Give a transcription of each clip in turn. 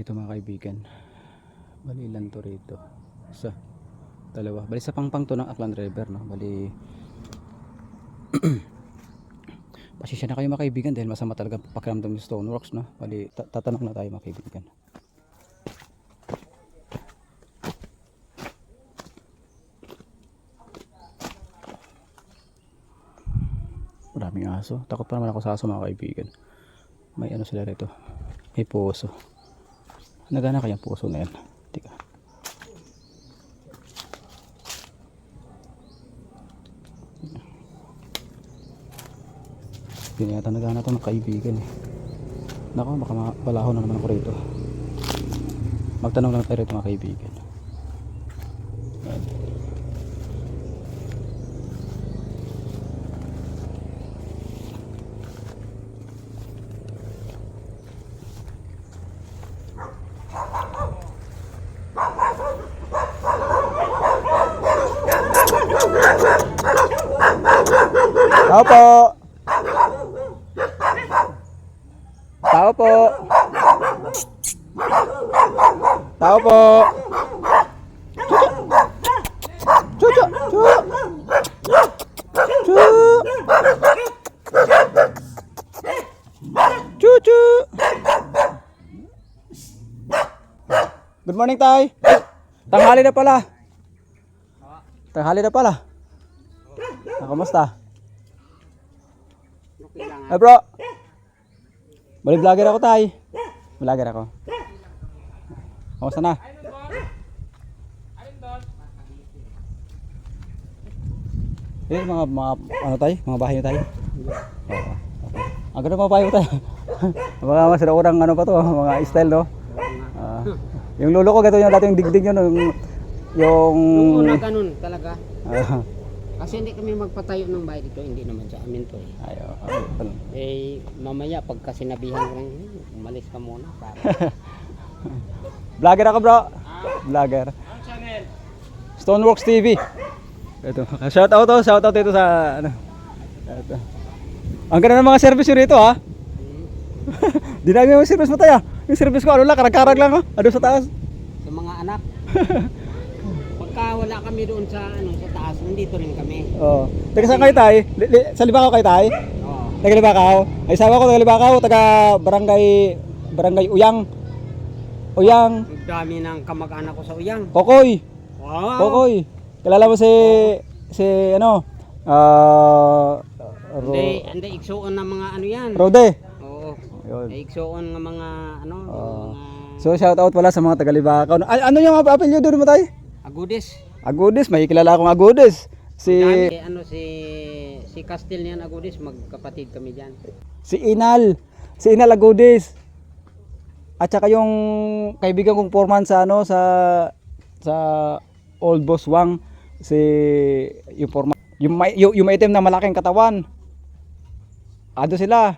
Ito mga kaibigan, bali ilan to rito, isa, dalawa, bali sa pangpang to ng Aklan River, no? Bali pasensya na kayo mga kaibigan dahil masama talaga pakiramdam ng Stoneworks, no? Bali tatanong na tayo mga kaibigan. Maraming aso, takot pa naman ako sa aso mga kaibigan. May ano sila rito, may puso. Nagana kayang puso na yan? Tika. Hindi yata nagana ito ng kaibigan eh. Nako, baka mapalaho na naman ako rito. Magtanong lang tayo rito mga kaibigan. Tao po. Tao po. Tao po. Chuchu. Chuchu. Chuchu. Chuchu. Good morning, Tay. Tanghali na pala. Tanghali na pala. Kamusta? Hey bro. Balik vlogger ako, Tay. Vlogger ako. Kamusta na? Mga ano tayo? Mga bahay na tayo? Oo. Ang ganda mga bahay mo tayo. Mga masiraurang ano pa to, mga style, no? Yung lolo ko gato yung dating digdig yun, yung una ganun talaga. Kasi hindi kami magpatayo ng bahay dito, hindi naman sa amin to eh. Eh mamaya pagka sinabihan ko lang, umalis ka muna para. Vlogger ako, bro. Vlogger. Stoneworks TV. Ito, shout out dito sa ano. Ito. Ang ganda ng mga service yun rito, ha. Dinami yung service mo tayo. Yung service ko ano lang, karag-karag lang, ha. Ano sa taas? Sa mga anak. Pagka wala kami doon sa ano sa taas, nandito rin kami. Oo. Taga saan kayo, Tay? Sa Libakaw kayo, Tay? Oo. Taga Libakaw. Ay sawa ko taga Libakaw, taga Barangay Uyang. Uyang. Ang dami ng kamag-anak ko sa Uyang. Kokoy. Wow. Kokoy. Kilala mo si ano? Hindi igsuon ng mga ano yan. Rode. Oo. Ayun. Igsuon ng mga ano, So shout out pala sa mga taga Libakaw. Ano yung apelyido doon mo, Tay? Agudis. Agudis, may kilala akong Agudis. Si Castil niyan Agudis, magkapatid kami diyan. Si Inal Agudis. At saka yung kaibigan kong foreman sa ano sa Old Boss Wang, si yung foreman, yung item na malaking katawan. Ado sila.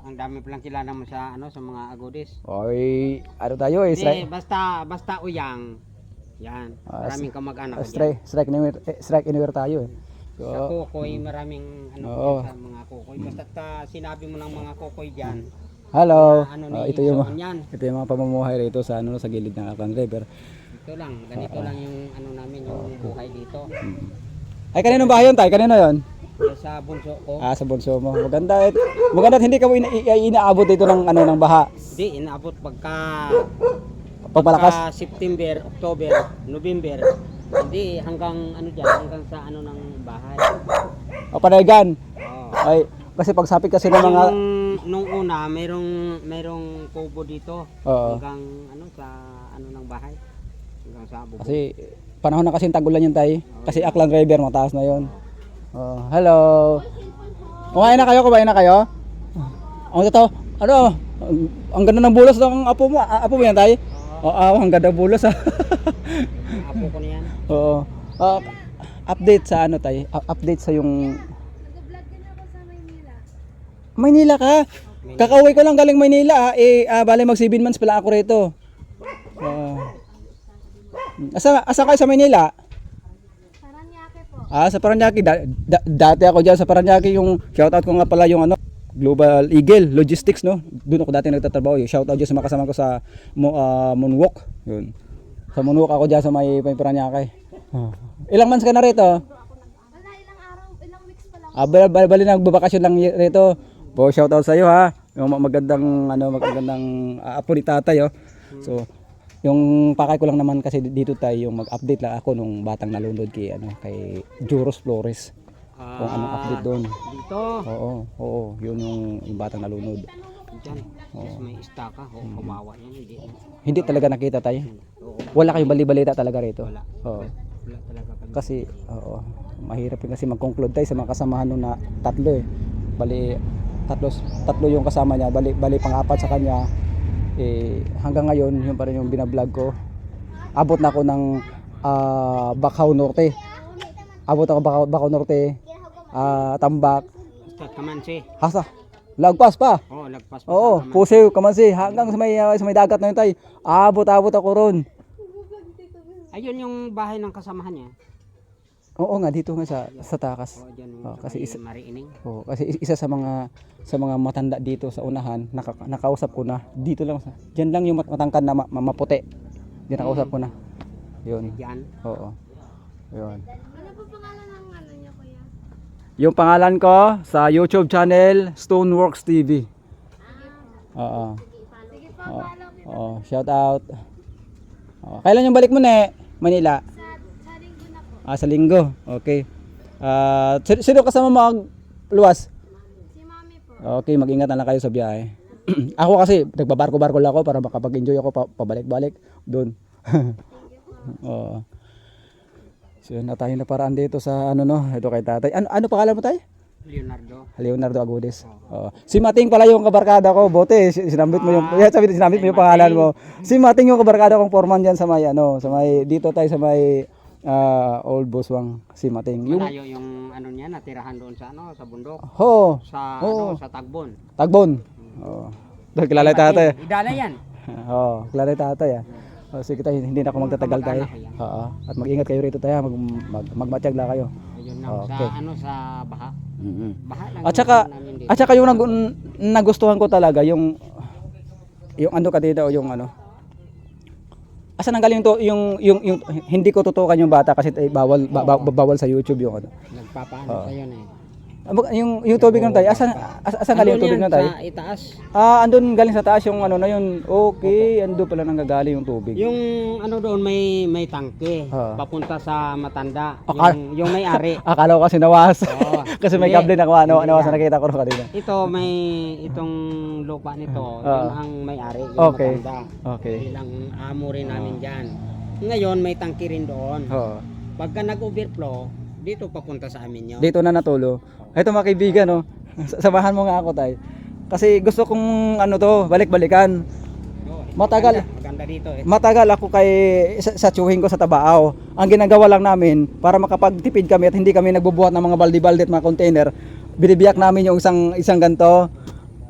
Ang dami palang kilala mo sa ano sa mga Agudis. Oy, ano tayo eh, Basta Uyang. Yan. Maraming kamag-anak strike anywhere tayo eh. So, sa Kukoy, maraming ano sa mga Kukoy. Basta sinabi mo ng mga Kukoy diyan. hello. Ito yung mga pamumuhay rito sa ano sa gilid ng Aklan River. Ito lang, ganito lang yung ano namin, yung buhay dito. Ay, kanino bahay yun, Tay? Kanino yun? Sa bunso ko. Sa bunso mo. Maganda hindi ka mo inaabot dito ng ano ng baha. Hindi, inaabot Pagpalakas. September, October, November. Hindi hanggang ano diyan, hanggang sa ano ng bahay. O panayagan. Oo. Ay, kasi pagsapit kasi ng mga nung una, merong kubo dito. Oo. Hanggang ano sa ano ng bahay. Hanggang sa bubong. Kasi panahon na kasi tagulan yun, Tay. Kasi Aklan River mataas na yun. Oh, hello. Kumain na kayo? Ang totoo, ano? Ang ganda ng bulos ng apo mo. Apo mo yan, Tay? Oo, ang ganda ng bulos, ha. Apo ko niyan. Oo. Update sa ano, Tay? Update sa yung Nag-vlog din ako sa Maynila. Maynila ka? Kakauwi ko lang galing Maynila, bale mag 7 months pala ako rito. Asa kayo sa Maynila? Paranaque po. Sa Paranaque. Dati ako dyan sa Paranaque, yung shoutout ko nga pala yung ano, Global Eagle Logistics, no? Doon ako dati nagtatrabaho. Shout out dyan sa mga kasama ko sa Moonwalk. Yun. Sa Moonwalk ako dyan sa may Paranaque. Ilang months ka na rito? Wala, ilang araw, ilang weeks pa lang. Bali nagbabakasyon lang rito. Po, shout out sa iyo ha. Yung magandang apo ni tatay, oh. So, yung pakay ko lang naman kasi dito tayo yung mag-update lang ako nung batang nalunod kay Juros Flores. Kung anong update doon. Dito. Oo, yun yung batang nalunod. Diyan. Yes, may istaka. Kawawa yan. Hindi. Hindi talaga nakita tayo. Oo. Wala kayong bali-balita talaga rito. Wala. Oo. Wala talaga kami. Kasi mahirap yun kasi mag-conclude tayo sa mga kasamahan nun na tatlo eh. Bali tatlo yung kasama niya, bali pang-apat sa kanya. Hanggang ngayon yun pa rin yung binablog ko. Abot na ako ng Bacau Norte. Abot ako Bacau Norte. Tambak. Kamansi. Hasa. Lagpas pa. Oo, lagpas pa. Oo, sa Pusew, Kamansi, hanggang sa may dagat na yun tayo. Abot ako ron. Ayun yung bahay ng kasamahan niya. Oo nga, dito nga sa takas. Oo, dyan. Kasi Mariining. kasi isa sa mga matanda dito sa unahan, nakausap ko na. Dito lang, diyan lang yung matangkad na maputi. Diyan nakausap ko na. Yun. Diyan. Oo. Yun. Ano po pangalan ng ano niya, kuya? Yung pangalan ko sa YouTube channel, Stoneworks TV. Oo. Sige po, follow kita. Oo, shout out. Kailan yung balik mo na Manila? Sa linggo na po. Sa linggo. Okay. Sino kasama magluwas? Si mami po. Okay, mag-ingat na lang kayo sa biyahe. Ako kasi nagbabarko-barko lang ako para makapag-enjoy ako pabalik-balik doon. Oo. So yun na tayo na paraan dito sa ito kay tatay. Ano pangalan mo tayo? Leonardo Agudes. Oo. Si Mating pala yung kabarkada ko. Bote, sinambit mo sinambit mo yung pangalan mo. Si Mating yung kabarkada kong foreman diyan sa may dito tayo sa may Old Buswang, si Mating. Malayo yung ano niya, natirahan doon sa sa bundok. Sa Tagbon. Tagbon. Oo. Dahil kilala tatay. Idala yan. Oo, kilala tatay. Sige tayo, hindi na ako magtatagal tayo. Oo. At mag-ingat kayo rito tayo, magmatsyag lang kayo. Ayun na Okay. sa baha. Baha lang. At saka yung nagustuhan ko talaga yung ka dito o yung asan ang galing to yung hindi ko tutukan yung bata kasi bawal sa YouTube yung Nagpapaano sa yun eh. Yung tubig ng tayo, asan galing yung tubig ng tayo? Sa itaas. Andun galing sa taas yung na yun. Okay, ando pala nanggagaling yung tubig. Yung doon may tangke papunta sa Matanda. Yung may-ari. Akala ko kasi nawas. Oo. Kasi may kable na nawas na nakita ko kanina. Itong lupa nito, yun ang may-ari, yung Okay. Matanda. Okay. Bilang amo rin namin diyan. Ngayon may tangke rin doon. Oo. Pagka nag-overflow, dito papunta sa amin yun. Dito na natulo. Ito mga kaibigan, samahan mo nga ako tayo. Kasi gusto kong balik-balikan. Matagal. Maganda dito eh. Matagal ako sa tsuhin ko sa Tabao. Ang ginagawa lang namin para makapagtipid kami at hindi kami nagbubuhat ng mga balde-balde at mga container, binibiyak namin yung isang ganto.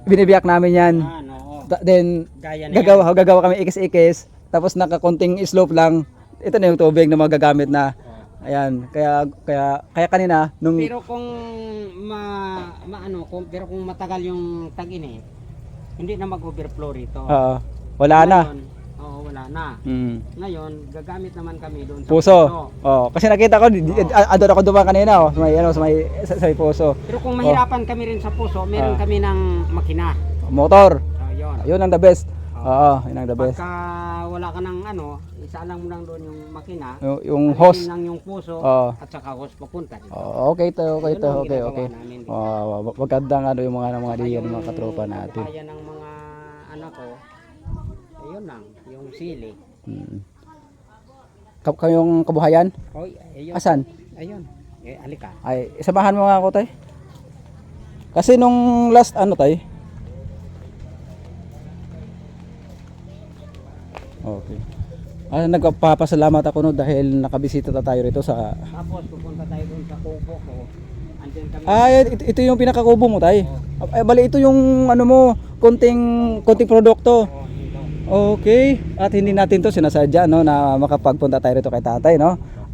Binibiyak namin yan. Then gagawa kami ikis-ikis, tapos nakakonting slope lang. Ito na yung tubig na magagamit na. Ayan, kaya kanina nung Pero kung pero kung matagal yung tag-init, hindi na mag-overflow rito. wala na. Oo, wala na. Ngayon, gagamit naman kami doon sa Puso. Kasi nakita ko andun ako dumaan kanina sa may puso. Pero kung mahirapan kami rin sa puso, meron kami ng makina. Motor. Yun. Yun ang the best. Yun ang the best. Pagka wala ka ng isa lang mo lang doon yung makina. Yung hose. Lang yung puso at saka hose papunta. Okay. Yun ang ginagawa namin dito. Magandang yung mga diyan, mga katropa natin. Kaya ng mga anak ko, ayun lang, yung sili. Kayong kabuhayan? Ayun. Asan? Ayun. Alika. Ay, samahan mo nga ako tay. Kasi nung last tay. Okay. Nagpapasalamat ako dahil nakabisita tayo rito sa Tapos pupunta tayo doon sa kubo ko. Andiyan kami. Ito yung pinakakubo mo tay. Bali ito yung konting produkto. Okay. At hindi natin to sinasadya na makapagpunta tayo rito kay tatay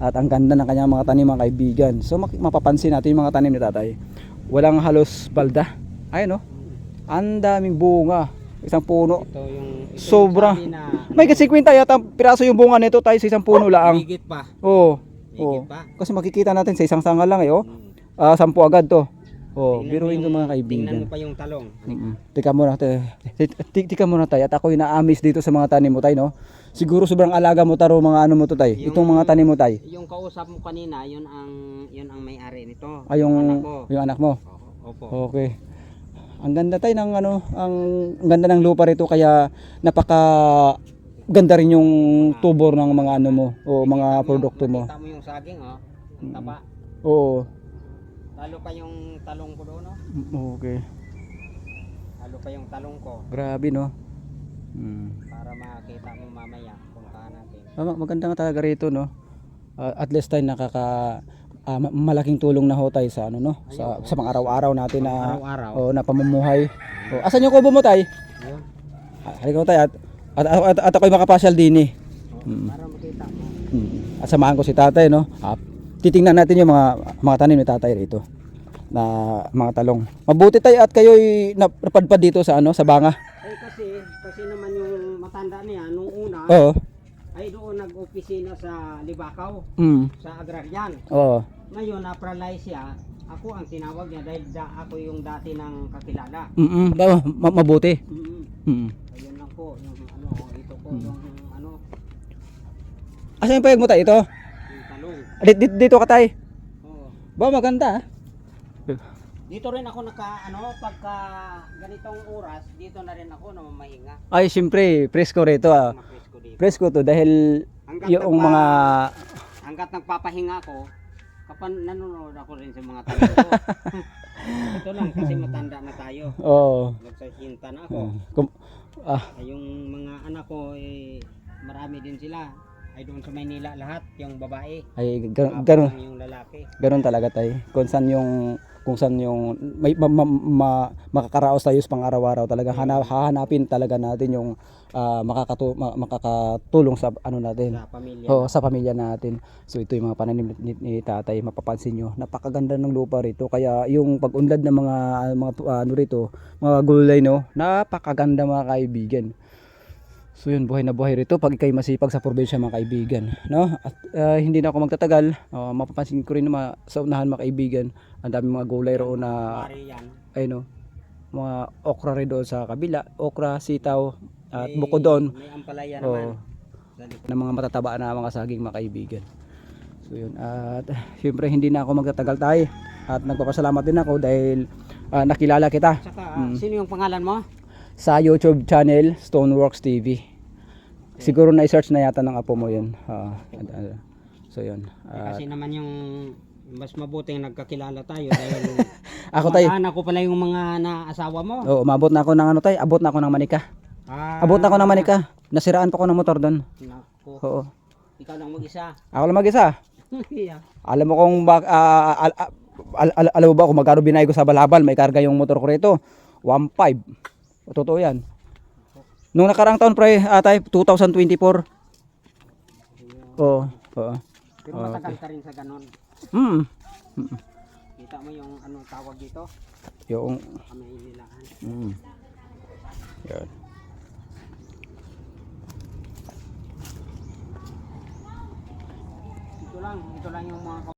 At ang ganda ng kanyang mga tanim, mga kaibigan. So mapapansin natin yung mga tanim ni tatay. Walang halos balda. Ayun Ang daming bunga. Isang puno. Ito Sobra. yung sabi na, May 50 yata piraso yung bunga nito tayo sa isang puno lang. higit pa. Oo. Higit Oo. pa. Kasi makikita natin sa isang sanga lang eh, oh. Hmm. 10 agad to. Oh, Tingnan biruin mo ko mga Tingnan kaibigan. mo pa yung talong. Tika muna tayo. Tika muna tayo. At ako'y naamis dito sa mga tanim mo tayo, no? Siguro sobrang alaga mo taro mga ano mo to tayo. Itong mga tanim mo tayo. Yung kausap mo kanina, yun ang may-ari nito. Ay, anak ko. yung anak mo. Opo. Okay. Ang ganda tayo ng ano, ang ganda ng lupa rito kaya napaka ganda rin yung tubor ng mga ano mo o mga produkto mo. Kita mo yung saging, oh. Ang taba. Oo. Lalo pa yung talong ko doon, no? Okay. Lalo pa yung talong ko. Grabe, no? Para makita mo mamaya. Puntahan natin. Maganda nga talaga rito, no? At least tayo malaking tulong na ho tayo sa ano, no? Sa mga araw-araw natin na Araw-araw. na pamumuhay. Asan yung kubo mo tayo? Ayun. Halika mo tayo at ako'y makapasyal din eh. Para makita mo. At samahan ko si tatay, no? Titingnan natin yung mga tanim ni tatay rito na mga talong. Mabuti tayo at kayo'y napadpad dito sa ano, sa banga. Kasi naman yung matanda niya nung una Oo. ay doon nag-opisina sa Libakaw, sa Agrarian. Oo. Ngayon na-paralyze siya. Ako ang tinawag niya dahil ako yung dati ng kakilala. Mabuti. Ayun lang po, yung ano, ito po yung ano, Asan yung payag mo tayo ito? yung talong. Dito ka tayo. Oo. Ba, maganda. Dito rin ako pagka ganitong oras, dito na rin ako mainga. Ay, siyempre, presko rito. Mapresko dito. Presko to dahil yung mga Hanggat nagpapahinga ako, nanonood ako rin sa mga talong ko. Ito lang kasi matanda na tayo. Oo. Nagsasinta na ako. Yung mga anak ko marami din sila. Ay doon sa Maynila lahat, yung babae. Ay, Tapos ganun. yung lalaki. Ganun talaga tayo. Kung saan yung may makakaraos tayo sa pang-araw-araw talaga. Hahanapin talaga natin yung makakatulong sa ano natin. Sa pamilya. Oo, sa pamilya natin. So ito yung mga pananim ni tatay, mapapansin nyo. Napakaganda ng lupa rito. Kaya yung pag-unlad ng mga ano rito, mga gulay, no, napakaganda mga kaibigan. So yun, buhay na buhay rito pag ikay masipag sa probinsya mga kaibigan, no? At hindi na ako magtatagal, mapapansin ko rin na sa unahan mga kaibigan, ang dami mga gulay roon na ay no, mga okra rin doon sa kabila, okra, sitaw at bukod doon May ampalaya naman. ng mga matataba na mga saging mga kaibigan. So yun, at siyempre hindi na ako magtatagal tayo at nagpapasalamat din ako dahil nakilala kita. Saka, sino yung pangalan mo? Sa YouTube channel Stoneworks TV. Siguro na-search na yata ng apo mo yun. So yun. Kasi naman yung mas mabuting nagkakilala tayo dahil Ako tayo. anak ko pala yung mga naasawa mo. Oo, umabot na ako ng ano tayo, abot na ako ng Manika. Abot na ako ng Manika. Nasiraan pa ako ng motor doon. Naku, Oo. ikaw lang mag-isa. Ako lang mag-isa. Yeah. Alam mo kung alam mo ba kung magkano binayad ko sa balabal, may karga yung motor ko rito. 1.5. Totoo yan. Nung nakaraang taon pre, atay 2024. Oo. Pero matagal ka rin sa ganon. Kita mo yung ano tawag dito? Yung Kamay nilaan. Yan. Ito lang yung mga